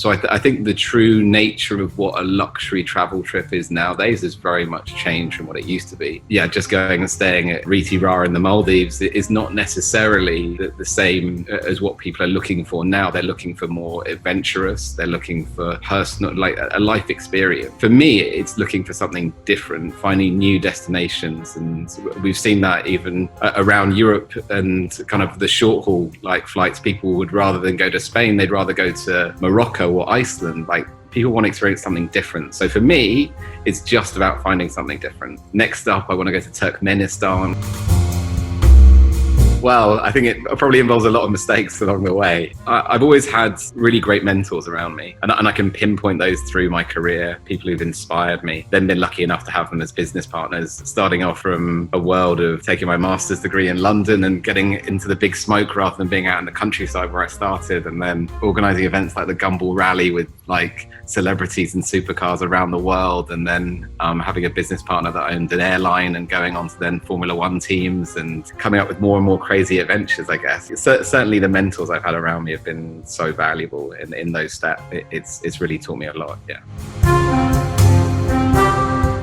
So I think the true nature of what a luxury travel trip is nowadays has very much changed from what it used to be. Yeah, just going and staying at Riti Ra in the Maldives is not necessarily the same as what people are looking for now. They're looking for more adventurous. They're looking for personal, like a life experience. For me, it's looking for something different, finding new destinations. And we've seen that even around Europe and kind of the short haul like flights. People would, rather than go to Spain, they'd rather go to Morocco or Iceland. Like, people want to experience something different. So for me, it's just about finding something different. Next up, I want to go to Turkmenistan. Well, I think it probably involves a lot of mistakes along the way. I've always had really great mentors around me, and I can pinpoint those through my career, people who've inspired me, then been lucky enough to have them as business partners, starting off from a world of taking my master's degree in London and getting into the big smoke rather than being out in the countryside where I started, and then organising events like the Gumball Rally with like celebrities and supercars around the world, and then having a business partner that owned an airline and going on to then Formula One teams and coming up with more and more crazy adventures, I guess. Certainly the mentors I've had around me have been so valuable in those steps. It's really taught me a lot, yeah.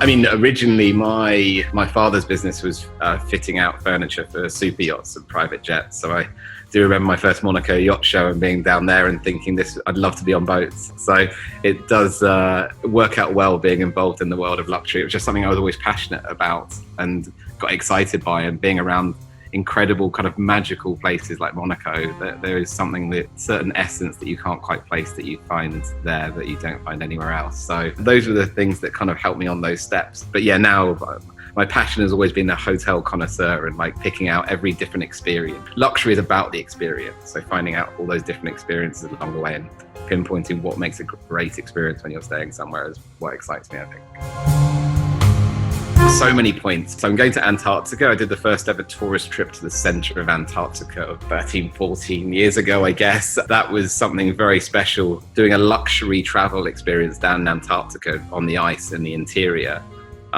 I mean, originally my father's business was fitting out furniture for super yachts and private jets. So I do remember my first Monaco yacht show and being down there and thinking I'd love to be on boats. So it does work out well being involved in the world of luxury. It was just something I was always passionate about and got excited by, and being around incredible kind of magical places like Monaco, there is something, that certain essence that you can't quite place that you find there that you don't find anywhere else. So those are the things that kind of helped me on those steps. But yeah, now my passion has always been a hotel connoisseur and like picking out every different experience. Luxury is about the experience, so finding out all those different experiences along the way and pinpointing what makes a great experience when you're staying somewhere is what excites me, I think. So many points. So I'm going to Antarctica. I did the first ever tourist trip to the center of Antarctica 13, 14 years ago, I guess. That was something very special, doing a luxury travel experience down in Antarctica on the ice in the interior.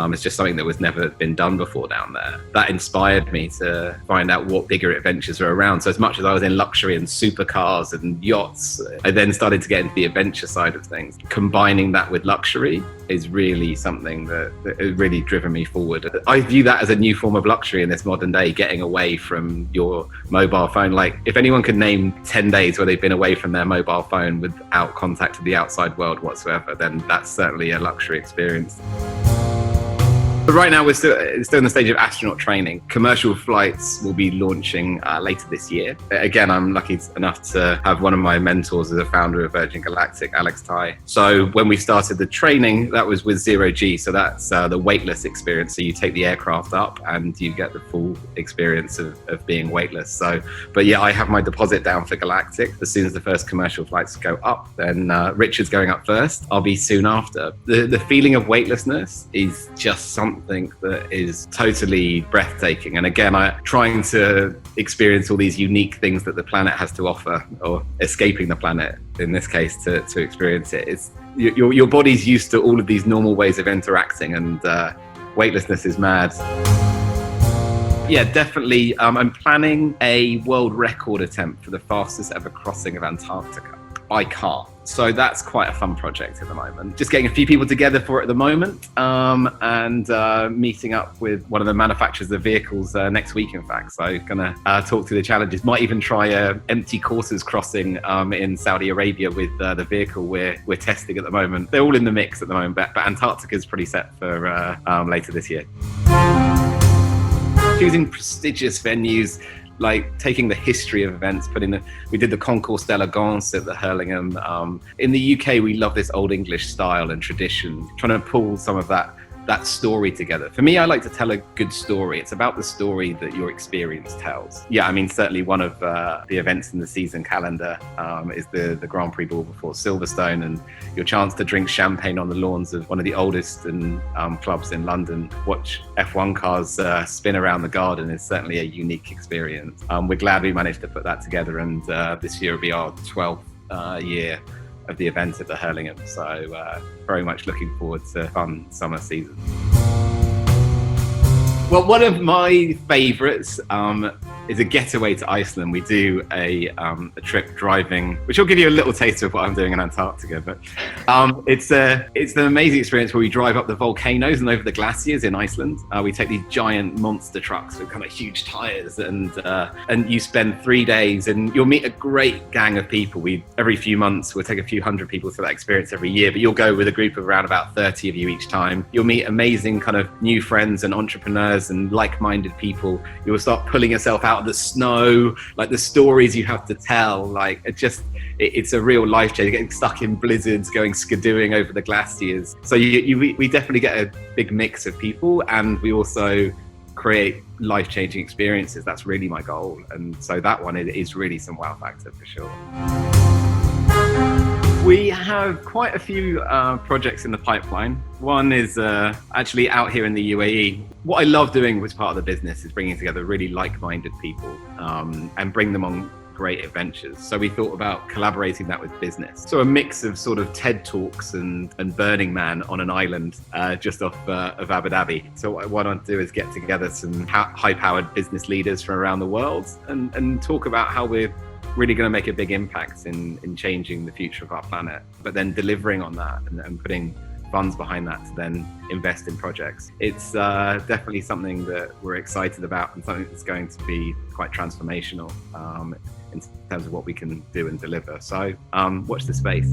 It's just something that was never been done before down there. That inspired me to find out what bigger adventures are around. So as much as I was in luxury and supercars and yachts, I then started to get into the adventure side of things. Combining that with luxury is really something that has really driven me forward. I view that as a new form of luxury in this modern day, getting away from your mobile phone. Like, if anyone could name 10 days where they've been away from their mobile phone without contact with the outside world whatsoever, then that's certainly a luxury experience. But right now, we're still in the stage of astronaut training. Commercial flights will be launching later this year. Again, I'm lucky enough to have one of my mentors as a founder of Virgin Galactic, Alex Tai. So when we started the training, that was with Zero G. So that's the weightless experience. So you take the aircraft up and you get the full experience of being weightless. So, but yeah, I have my deposit down for Galactic. As soon as the first commercial flights go up, then Richard's going up first. I'll be soon after. The feeling of weightlessness is just something that is totally breathtaking. And again, trying to experience all these unique things that the planet has to offer, or escaping the planet in this case to experience it. It's your body's used to all of these normal ways of interacting, and weightlessness is mad. Yeah, definitely. I'm planning a world record attempt for the fastest ever crossing of Antarctica by car. So that's quite a fun project at the moment. Just getting a few people together for it at the moment, and meeting up with one of the manufacturers of the vehicles next week, in fact. So gonna talk through the challenges. Might even try a empty quarters crossing in Saudi Arabia with the vehicle we're testing at the moment. They're all in the mix at the moment, but Antarctica is pretty set for later this year. Choosing prestigious venues, like taking the history of events, we did the Concours d'Elegance at the Hurlingham. In the UK, we love this Old English style and tradition, trying to pull some of that story together. For me, I like to tell a good story. It's about the story that your experience tells. Yeah, I mean, certainly one of the events in the season calendar is the Grand Prix Ball before Silverstone, and your chance to drink champagne on the lawns of one of the oldest clubs in London. Watch F1 cars spin around the garden is certainly a unique experience. We're glad we managed to put that together, and this year will be our 12th year of the event at the Hurlingham, so very much looking forward to a fun summer season. Well, one of my favourites is a getaway to Iceland. We do a trip driving, which will give you a little taste of what I'm doing in Antarctica. But it's an amazing experience where we drive up the volcanoes and over the glaciers in Iceland. We take these giant monster trucks with kind of huge tires, and you spend 3 days, and you'll meet a great gang of people. Every few months we'll take a few hundred people through that experience every year, but you'll go with a group of around about 30 of you each time. You'll meet amazing kind of new friends and entrepreneurs and like-minded people. You will start pulling yourself out of the snow, like the stories you have to tell, like it's a real life change. Getting stuck in blizzards, going skidooing over the glaciers. So we definitely get a big mix of people, and we also create life-changing experiences. That's really my goal, and so that one is really some wow factor for sure. We have quite a few projects in the pipeline. One is actually out here in the UAE. What I love doing as part of the business is bringing together really like-minded people and bring them on great adventures. So we thought about collaborating that with business. So a mix of sort of TED Talks and Burning Man on an island just off of Abu Dhabi. So what I want to do is get together some high-powered business leaders from around the world and talk about how we're really going to make a big impact in changing the future of our planet, but then delivering on that and putting funds behind that to then invest in projects. It's definitely something that we're excited about, and something that's going to be quite transformational in terms of what we can do and deliver. So watch the space.